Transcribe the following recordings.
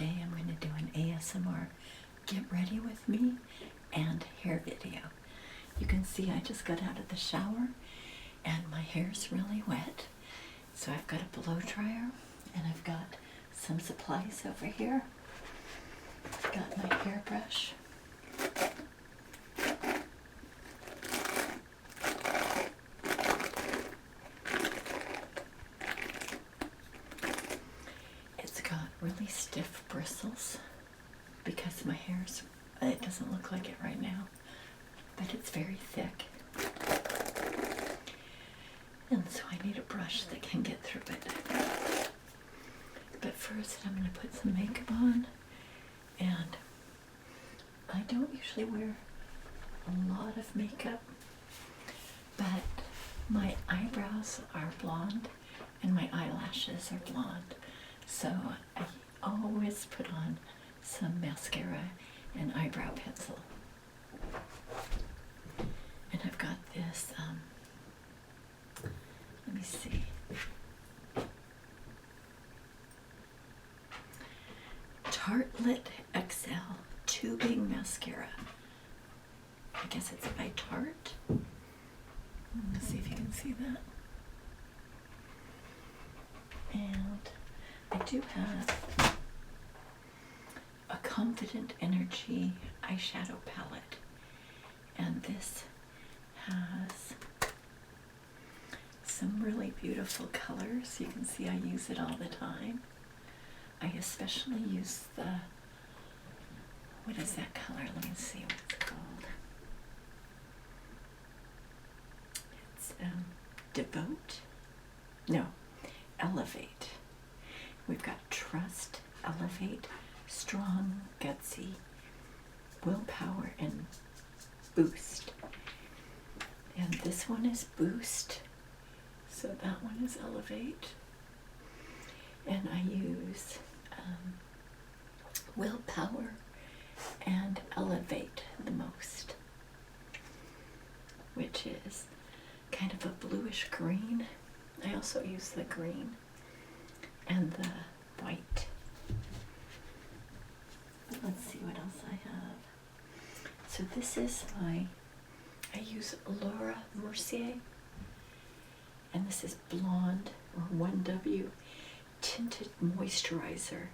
today I'm going to do an ASMR get ready with me and hair video. You can see I just got out of the shower and my hair's really wet. So I've got a blow dryer and I've got some supplies over here. I've got my hairbrush. It's got really stiff bristles because my hair's, it doesn't look like it right now, but it's very thick. And so I need a brush that can get through it. But first I'm going to put some makeup on, and I don't usually wear a lot of makeup, but my eyebrows are blonde and my eyelashes are blonde. So I always put on some mascara and eyebrow pencil. And I've got this, let me see. Tartelette XL Tubing Mascara. I guess it's by Tarte. Let's see if you can see that. And I do have a Confident Energy eyeshadow palette. And this has some really beautiful colors. You can see I use it all the time. I especially use the, what is that color? Let me see what it's called. It's Devote? No, Elevate. We've got Trust, Elevate, Strong, Gutsy, Willpower, and Boost. And this one is Boost, so that one is Elevate. And I use Willpower and Elevate the most, which is kind of a bluish green. I also use the green and the white. But let's see what else I have. So this is I use Laura Mercier, and this is Blonde, or 1W, Tinted Moisturizer,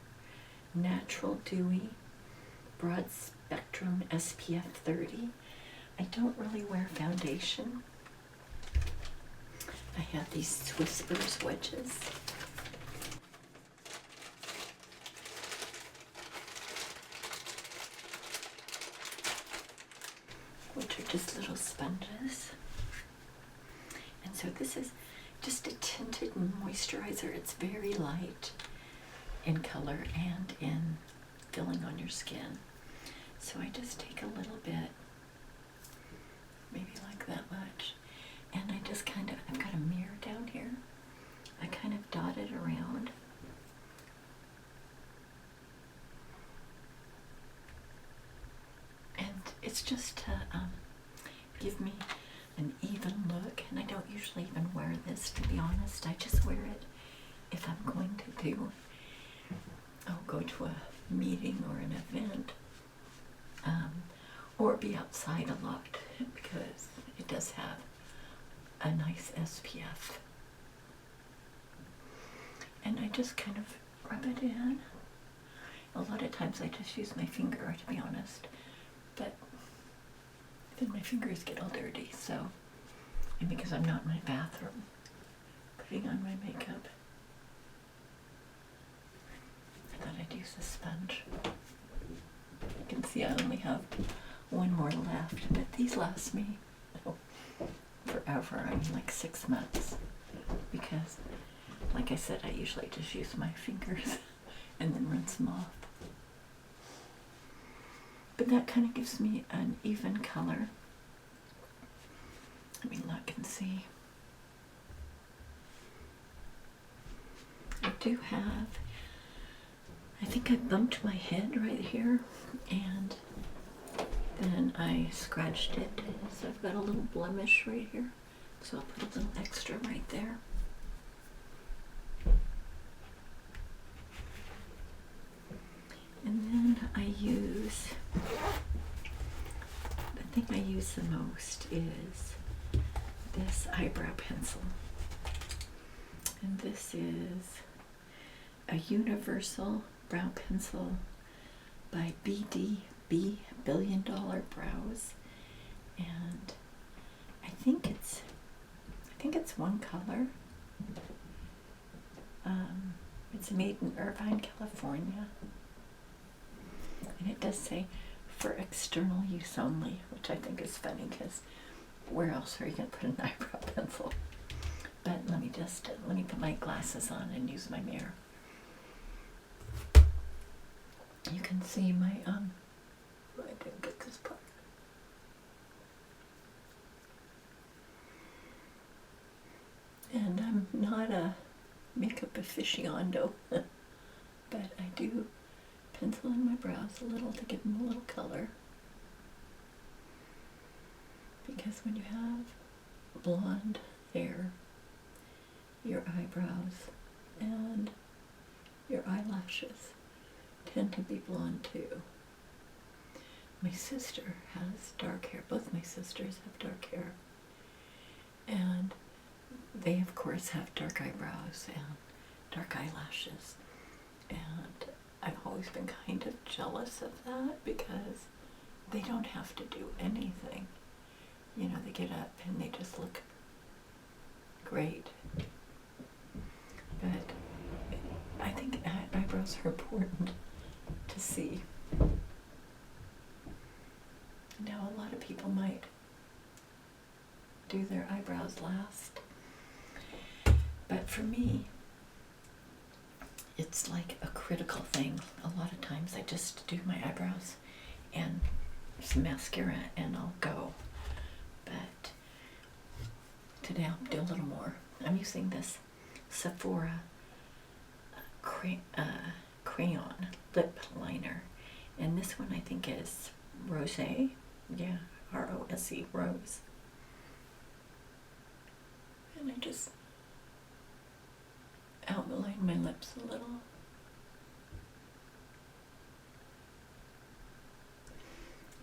Natural Dewy, Broad Spectrum SPF 30. I don't really wear foundation. I have these Swisspers wedges. Which are just little sponges. And so this is just a tinted moisturizer. It's very light in color and in filling on your skin. So I just take a little bit, maybe like that much, and I just kind of, I've got a mirror down here. I kind of dot it around. And it's just to give me an even look, and I don't usually even wear this, to be honest. I just wear it if I'm going to do, I'll go to a meeting or an event, or be outside a lot, because it does have a nice SPF. And I just kind of rub it in. A lot of times I just use my finger, to be honest, but then my fingers get all dirty, so, and because I'm not in my bathroom putting on my makeup, I thought I'd use a sponge. You can see I only have one more left, but these last me forever. I mean, like 6 months, because, like I said, I usually just use my fingers and then rinse them off. But that kind of gives me an even color. Let me look and see. I do have, I think I bumped my head right here, and then I scratched it, so I've got a little blemish right here. So I'll put a little extra right there. thing I use the most is this eyebrow pencil. And this is a universal brow pencil by BDB, Billion Dollar Brows. And I think it's one color. It's made in Irvine, California. And it does say for external use only, which I think is funny because where else are you going to put an eyebrow pencil? But let me put my glasses on and use my mirror. You can see my, I didn't get this part. And I'm not a makeup aficionado, but I do pencil in my brows a little to give them a little color. Because when you have blonde hair, your eyebrows and your eyelashes tend to be blonde too. My sister has dark hair. Both my sisters have dark hair. And they, of course, have dark eyebrows and dark eyelashes. And I've always been kind of jealous of that because they don't have to do anything. You know, they get up and they just look great. But I think eyebrows are important to see. Now, a lot of people might do their eyebrows last. But for me, it's like a critical thing. A lot of times I just do my eyebrows and some mascara and I'll go. But today I'll do a little more. I'm using this Sephora Crayon lip liner. And this one I think is Rose. Yeah, R-O-S-E, Rose. And I just outline my lips a little.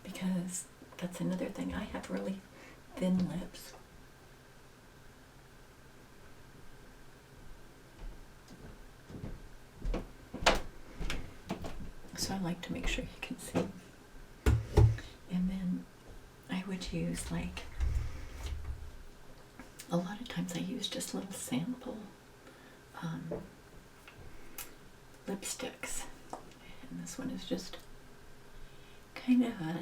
Because that's another thing. I have really thin lips. So I like to make sure you can see. And then I would use like, a lot of times I use just little sample lipsticks. And this one is just kind of a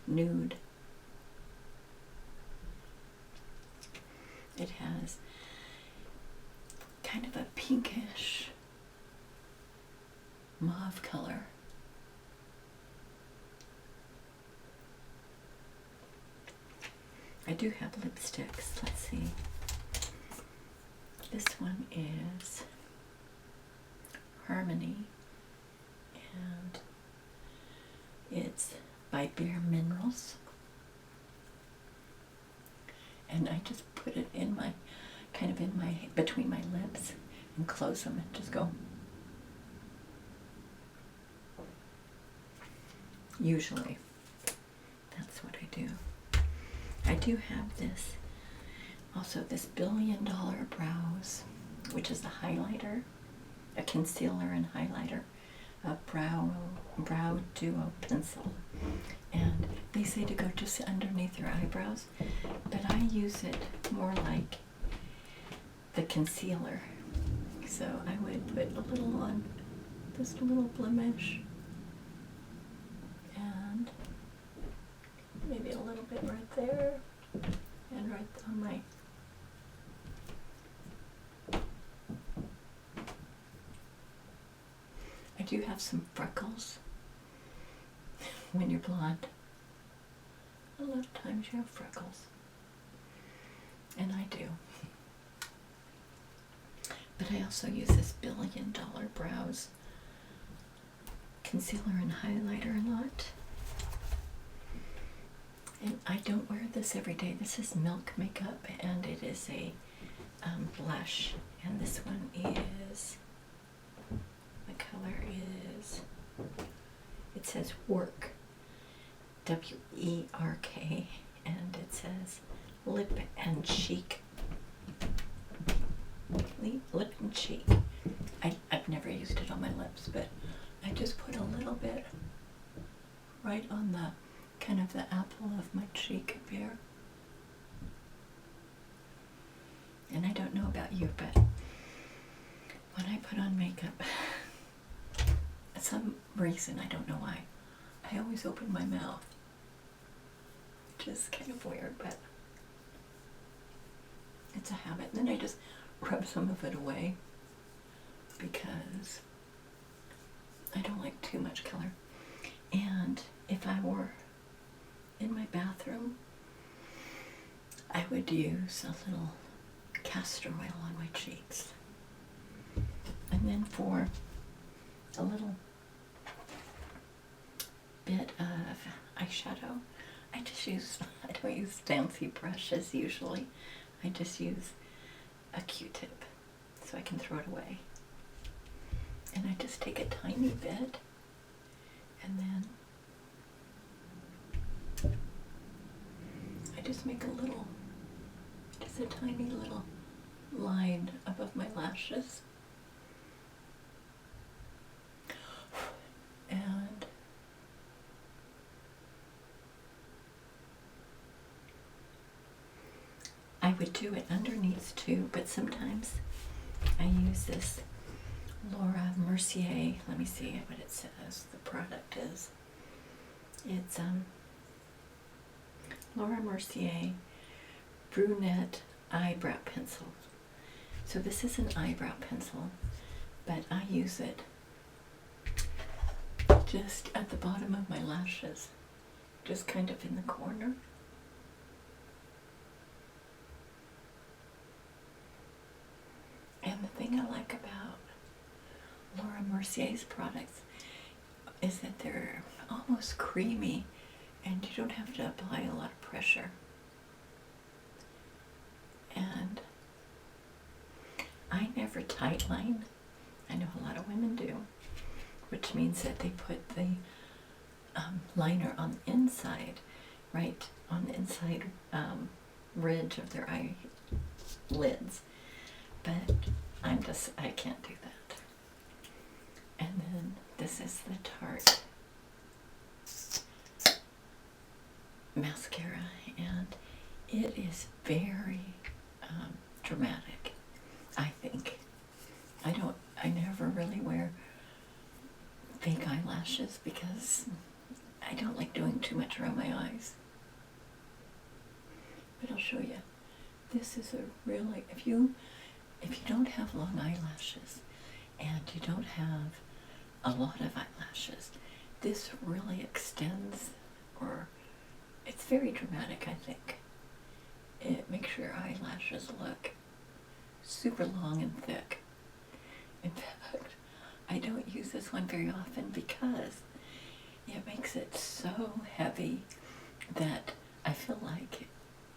nude. It has kind of a pinkish mauve color. I do have lipsticks. Let's see. This one is Harmony, and it's by Bare Minerals. And I just put it in my, kind of in my, between my lips and close them and just go. Usually, that's what I do. I do have this, also this Billion Dollar Brows, which is a highlighter, a concealer and highlighter, a brow duo pencil. And they say to go just underneath your eyebrows, but I use it more like the concealer. So I would put a little on, just a little blemish, and maybe a little bit right there, and right on my I do have some freckles. When you're blonde, a lot of times you have freckles. And I do. But I also use this Billion Dollar Brows concealer and highlighter a lot. And I don't wear this every day. This is Milk Makeup, and it is a blush. And this one is, the color is, it says Werk, W-E-R-K. and it says Lip and Cheek. Lip and Cheek. I've never used it on my lips, but I just put a little bit right on the kind of the apple of my cheek up here. And I don't know about you, but when I put on makeup, for some reason, I don't know why, I always open my mouth. Which is kind of weird, but it's a habit. And then I just rub some of it away because I don't like too much color. And if I were in my bathroom, I would use a little castor oil on my cheeks. And then for a little bit of eyeshadow, I don't use fancy brushes usually. I just use a Q-tip so I can throw it away. And I just take a tiny bit and then I just make just a tiny little line above my lashes. And I would do it underneath too, but sometimes I use this Laura Mercier. Let me see what it says. The product is. It's Laura Mercier Brunette eyebrow pencil. So this is an eyebrow pencil, but I use it just at the bottom of my lashes, just kind of in the corner. And the thing I like about Laura Mercier's products is that they're almost creamy and you don't have to apply a lot of pressure. And I never tightline. I know a lot of women do, which means that they put the liner on the inside, right on the inside ridge of their eyelids. But I can't do that. And then this is the Tarte mascara, and it is very dramatic, I think. I never really wear fake eyelashes because I don't like doing too much around my eyes. But I'll show you. This is a really, if you don't have long eyelashes and you don't have a lot of eyelashes, this really extends, or it's very dramatic, I think. It makes your eyelashes look super long and thick. In fact, I don't use this one very often because it makes it so heavy that I feel like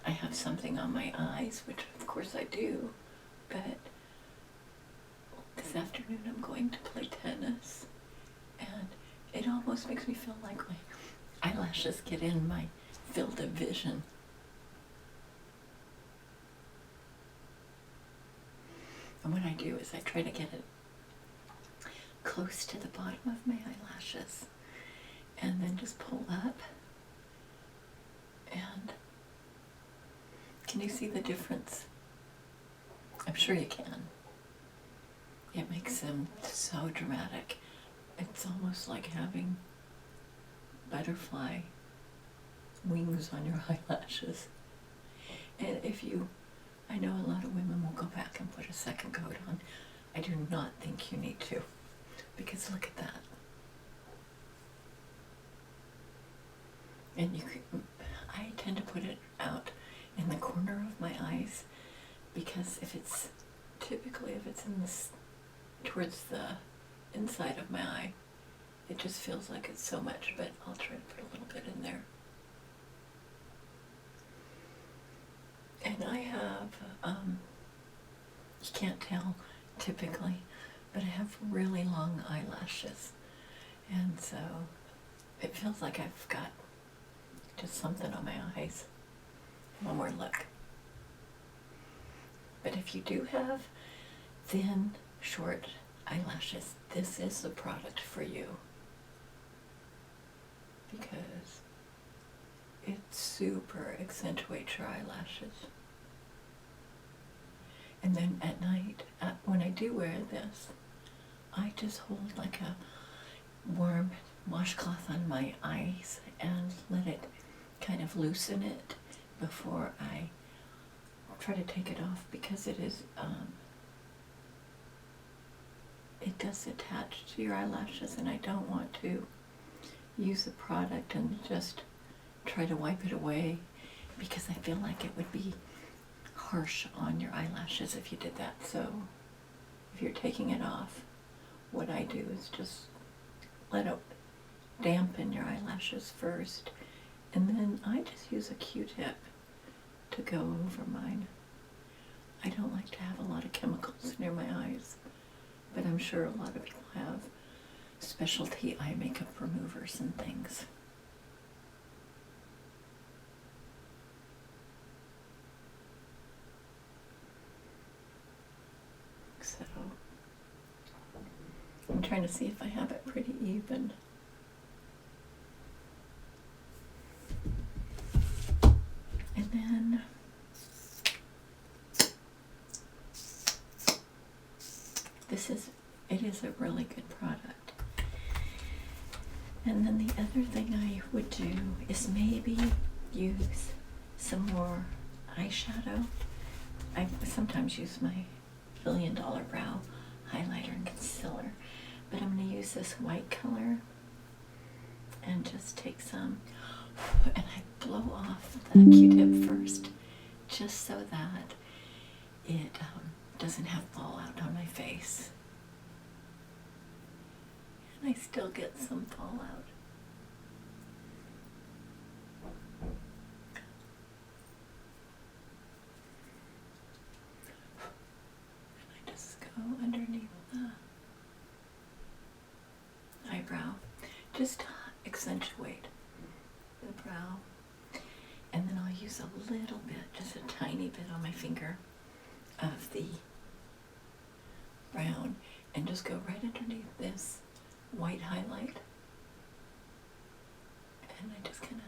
I have something on my eyes, which of course I do, but this afternoon I'm going to play tennis, and it almost makes me feel like my eyelashes get in my field of vision. And what I do is I try to get it close to the bottom of my eyelashes and then just pull up. And can you see the difference? I'm sure you can. It makes them so dramatic. It's almost like having butterfly wings on your eyelashes. And I know a lot of women will go back and put a second coat on. I do not think you need to, because look at that. And I tend to put it out in the corner of my eyes, because if it's in towards the inside of my eye, it just feels like it's so much, but I'll try to put a little bit in there. And I have, you can't tell typically, but I have really long eyelashes. And so it feels like I've got just something on my eyes. one more look. But if you do have thin, short eyelashes, this is the product for you, because it super accentuates your eyelashes. And then at night, when I do wear this, I just hold like a warm washcloth on my eyes and let it kind of loosen it before I try to take it off, because it is it does attach to your eyelashes, and I don't want to use the product and just try to wipe it away, because I feel like it would be harsh on your eyelashes if you did that. So if you're taking it off, what I do is just let it dampen your eyelashes first, and then I just use a Q-tip to go over mine. I don't like to have a lot of chemicals near my eyes, but I'm sure a lot of people have specialty eye makeup removers and things. So I'm trying to see if I have it pretty even. And then it is a really good product. And then the other thing I would do is maybe use some more eyeshadow. I sometimes use my $1 Billion Brow highlighter and concealer, but I'm going to use this white color and just take some, and I blow off the Q-tip first, just so that it doesn't have fallout on my face. And I still get some fallout. And I just go underneath the eyebrow, just to accentuate the brow. And then I'll use a little bit, just a tiny bit on my finger of the brown, and just go right underneath this white highlight. And I just kind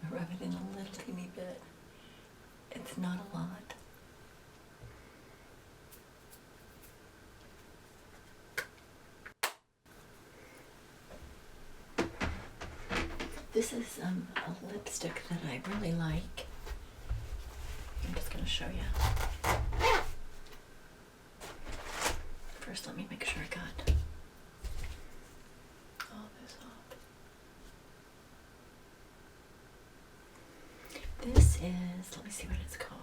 of rub it in a little teeny bit. It's not a lot. This is a lipstick that I really like. I'm just going to show you. First, let me make sure I got all this off. This is, let me see what it's called.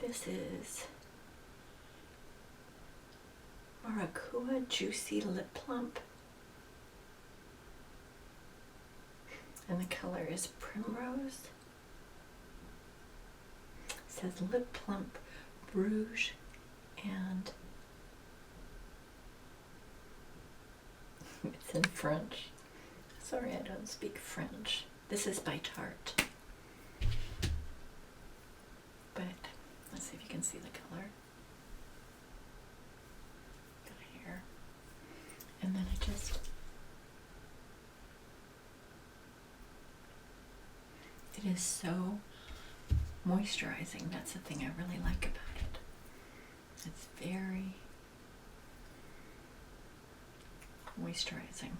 This is Maracuja Juicy Lip Plump, and the color is Primrose. It says Lip Plump Rouge, and it's in French. Sorry, I don't speak French. This is by Tarte, but let's see if you can see the color. And then I just, it is so moisturizing. That's the thing I really like about it. It's very moisturizing.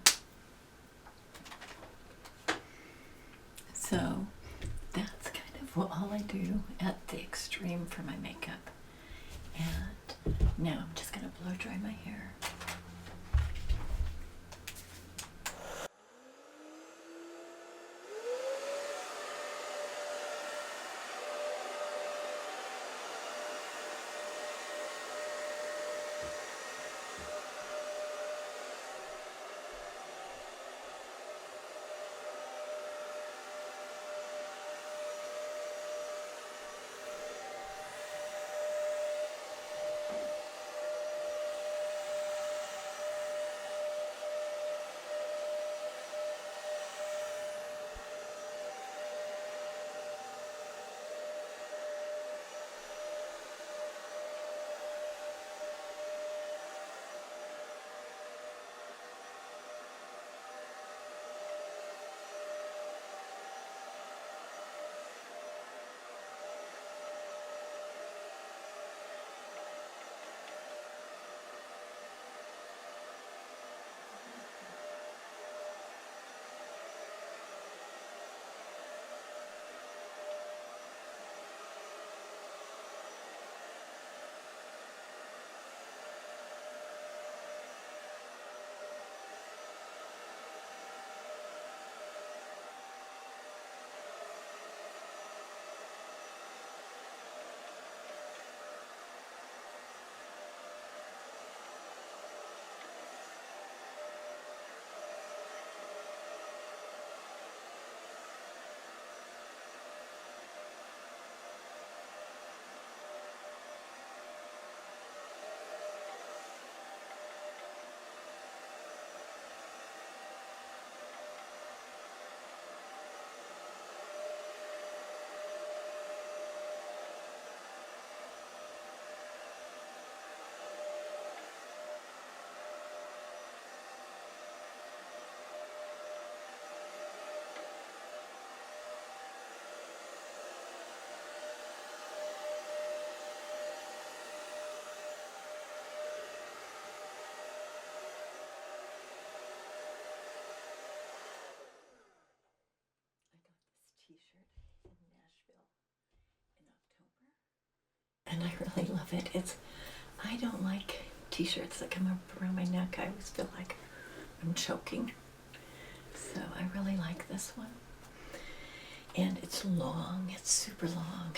So that's kind of all I do at the extreme for my makeup. And now I'm just going to blow dry my hair. and I really love it. I don't like t-shirts that come up around my neck. I always feel like I'm choking. So I really like this one. And it's long, it's super long.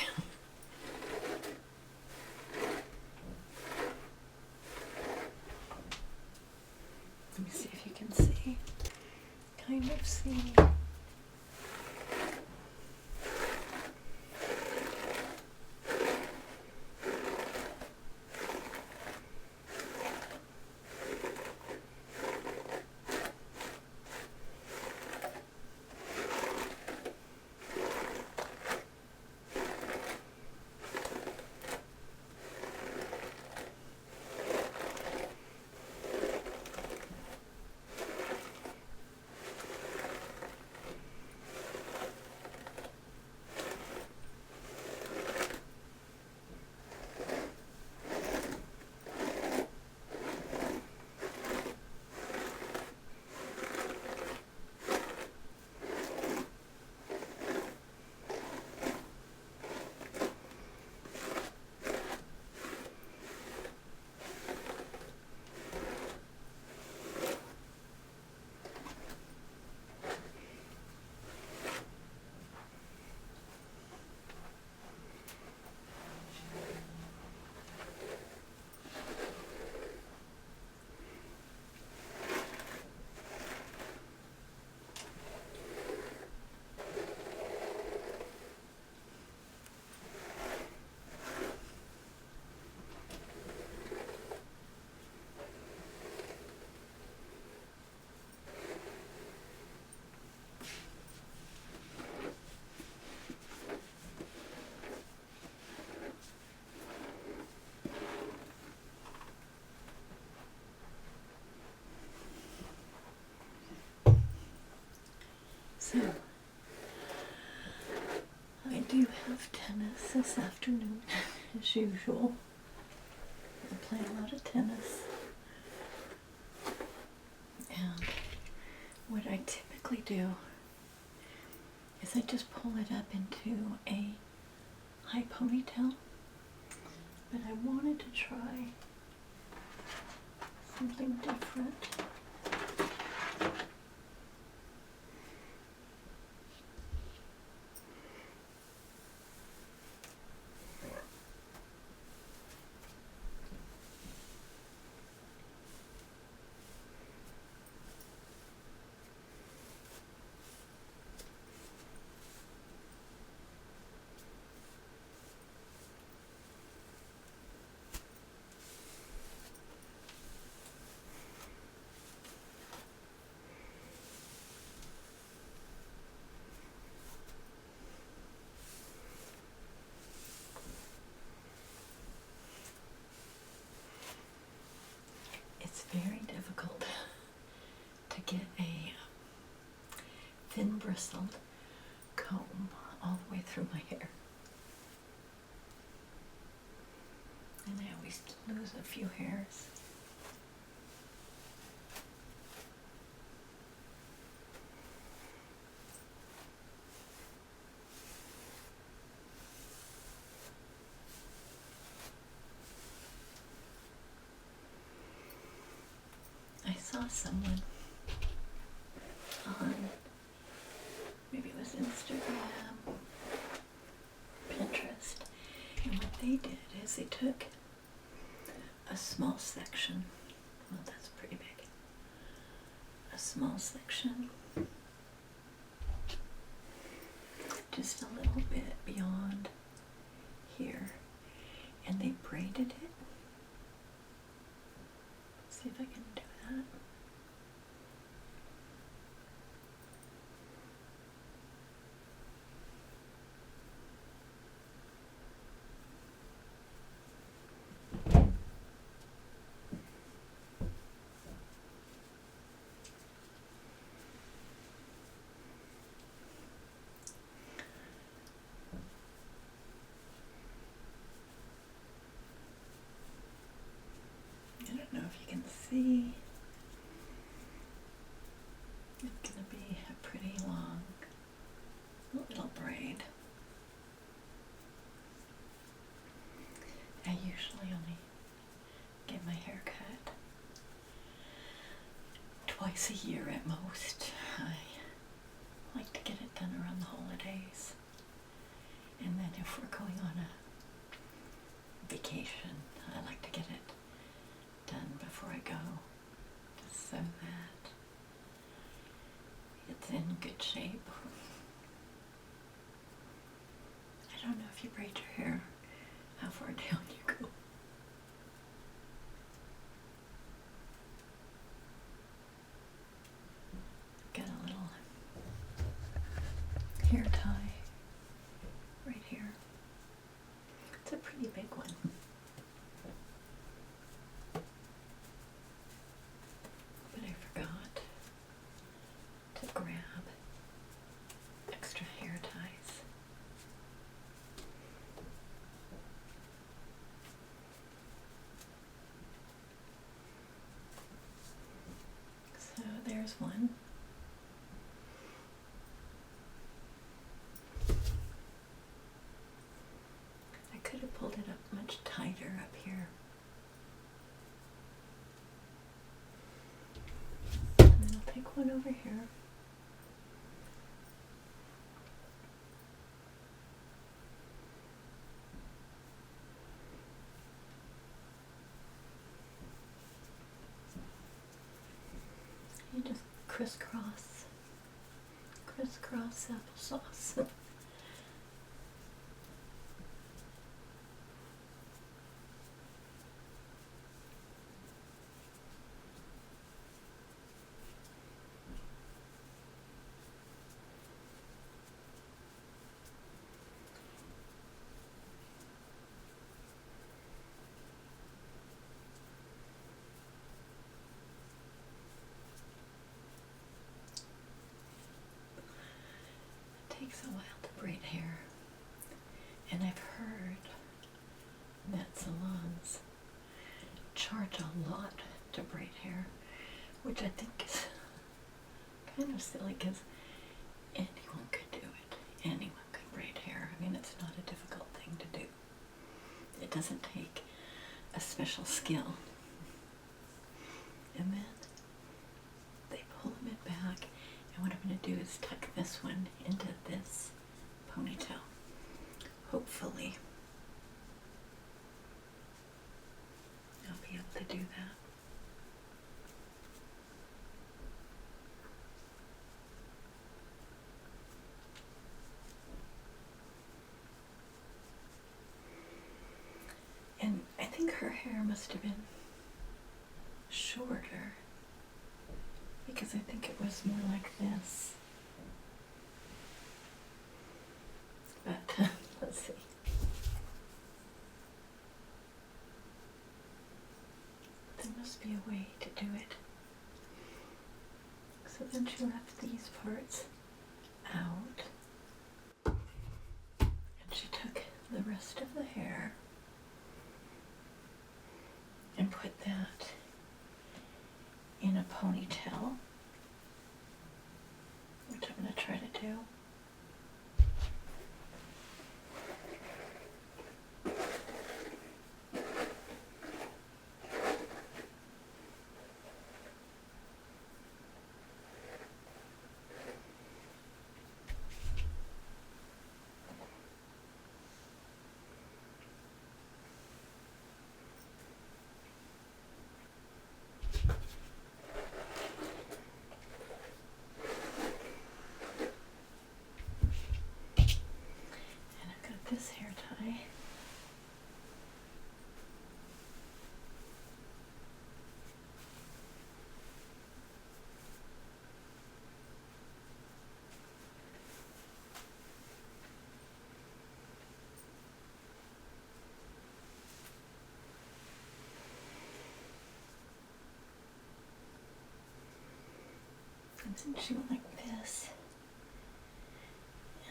Let me see if you can see. Kind of see. So, I do have tennis this afternoon, as usual. I play a lot of tennis. And what I typically do is I just pull it up into a high ponytail. But I wanted to try something different. It's very difficult to get a thin bristled comb all the way through my hair. And I always lose a few hairs. I saw someone on, maybe it was Instagram, Pinterest, and what they did is they took a small section, well that's pretty big, a small section, just a little bit beyond here, and they braided it. Let's see if I can do that. I don't know if you can see. It's going to be a pretty long little braid. usually only get my hair cut twice a year at most. I like to get it done around the holidays. And then if we're going on a vacation, I like to get it done before I go, just so that it's in good shape. I don't know if you braid your hair, how far down you go. Got a little hair tie right here. It's a pretty big one. But I forgot to grab extra hair ties. So there's one. I could have pulled it up much tighter up here. And then I'll take one over here. You just crisscross applesauce. Takes a while to braid hair, and I've heard that salons charge a lot to braid hair, which I think is kind of silly because anyone could do it. Anyone could braid hair. I mean, it's not a difficult thing to do. It doesn't take a special skill. And then they pull them back. And what I'm going to do is tuck this one into this ponytail. Hopefully, I'll be able to do that. And I think her hair must have been shorter, because I think it was more like this. But let's see. There must be a way to do it. So then she left these parts out. And she took the rest of the hair and put that in a ponytail, which I'm going to try to do. This hair tie. And then she went like this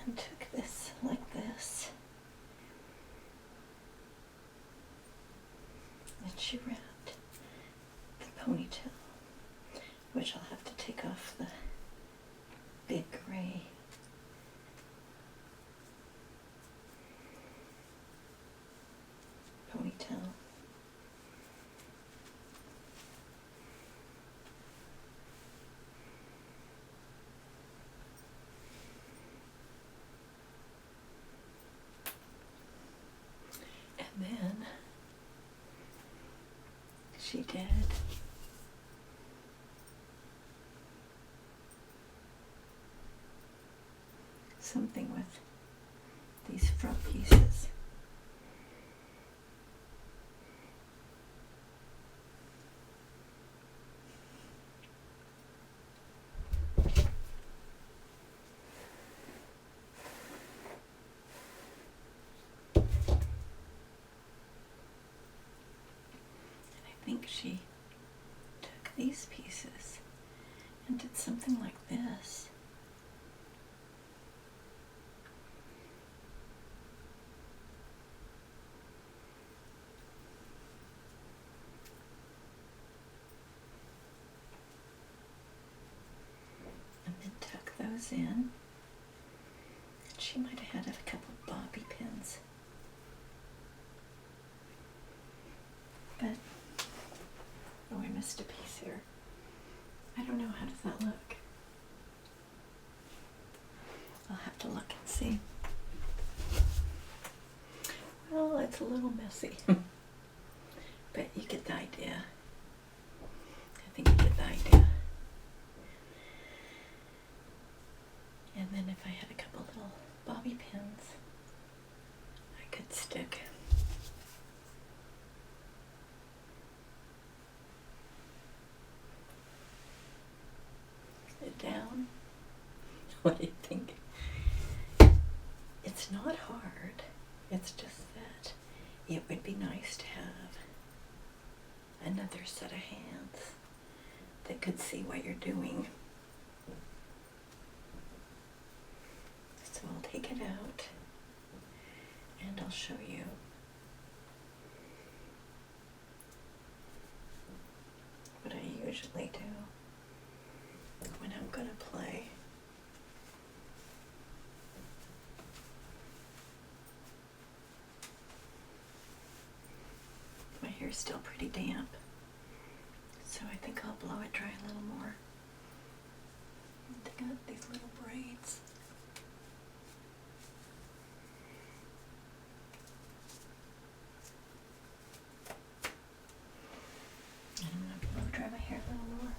and took this like this. And she wrapped the ponytail, which I'll have to take off the big gray ponytail. she did. Something with these front pieces. I think she took these pieces and did something like this. And then tuck those in. She might have had a couple of bobby pins. But oh, I missed a piece here. I don't know, how does that look? I'll have to look and see. Well, it's a little messy, but you get the idea. I think you get the idea. And then if I had a couple little bobby pins, I could stick it down. What do you think? It's not hard. It's just that it would be nice to have another set of hands that could see what you're doing. So I'll take it out and I'll show you. What I usually do when I'm going to play. My hair's still pretty damp, so I think I'll blow it dry a little more. I got these little braids. And I'm going to blow dry my hair a little more.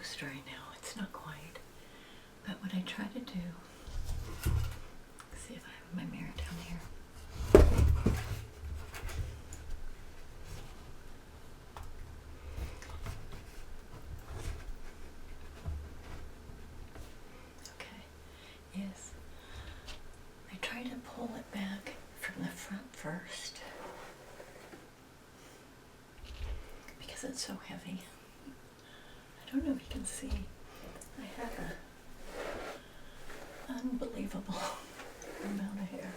almost dry now. It's not quite. But what I try to do, see if I have my mirror down here. Is I try to pull it back from the front first because it's so heavy. I don't know if you can see. I have an unbelievable amount of hair.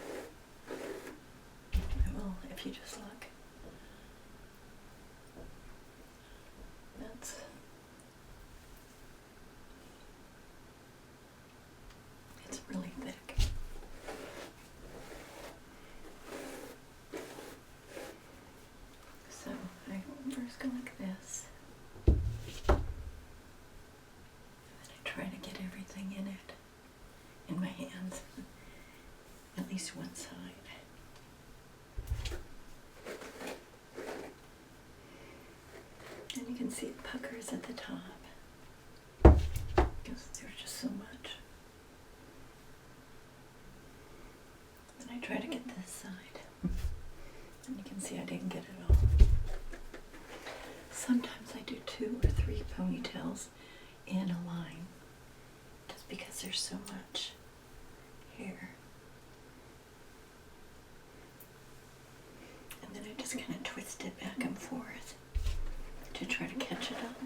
I will, if you just look. That's really thick. So I first go like this. And then I try to get everything in it, in my hands, at least one side. And you can see it puckers at the top because there's just so much. I try to get this side, and you can see I didn't get it all. Sometimes I do 2 or 3 ponytails in a line, just because there's so much hair. And then I just kind of twist it back and forth to try to catch it up.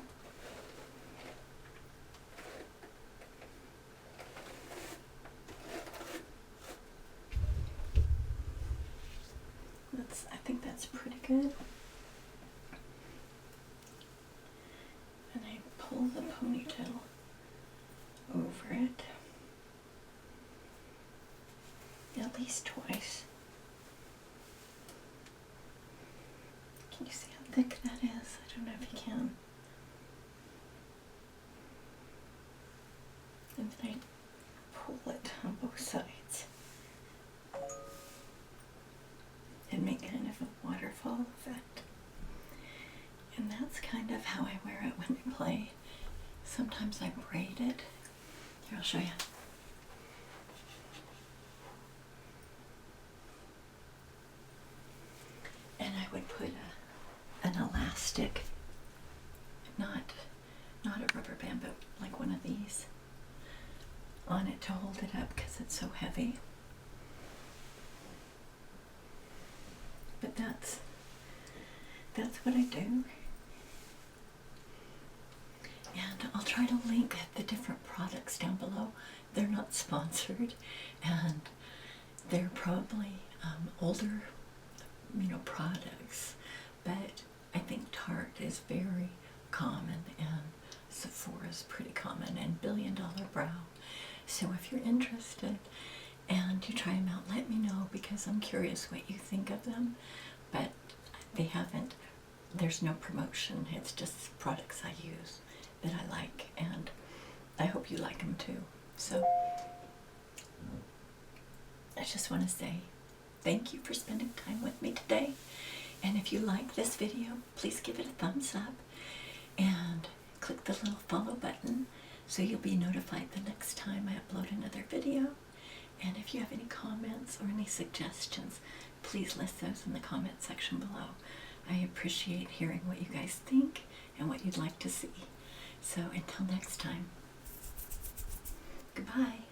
I think that's pretty good. And I pull the ponytail over it at least twice. Can you see how thick that is? I don't know if you can. And then I pull it on both sides and make kind of a waterfall effect. And that's kind of how I wear it when I play. Sometimes I braid it. Here, I'll show you. And I would put an elastic, not a rubber band, but like one of these, on it to hold it up because it's so heavy. But that's what I do. And I'll try to link the different products down below. They're not sponsored, and they're probably older, products. But I think Tarte is very common, and Sephora is pretty common, and Billion Dollar Brow. So if you're interested and you try them out, let me know, because I'm curious what you think of them. But there's no promotion. It's just products I use that I like, and I hope you like them too. So I just want to say thank you for spending time with me today. And if you like this video, please give it a thumbs up and click the little follow button so you'll be notified the next time I upload another video. And if you have any comments or any suggestions, please list those in the comment section below. I appreciate hearing what you guys think and what you'd like to see. So until next time, goodbye.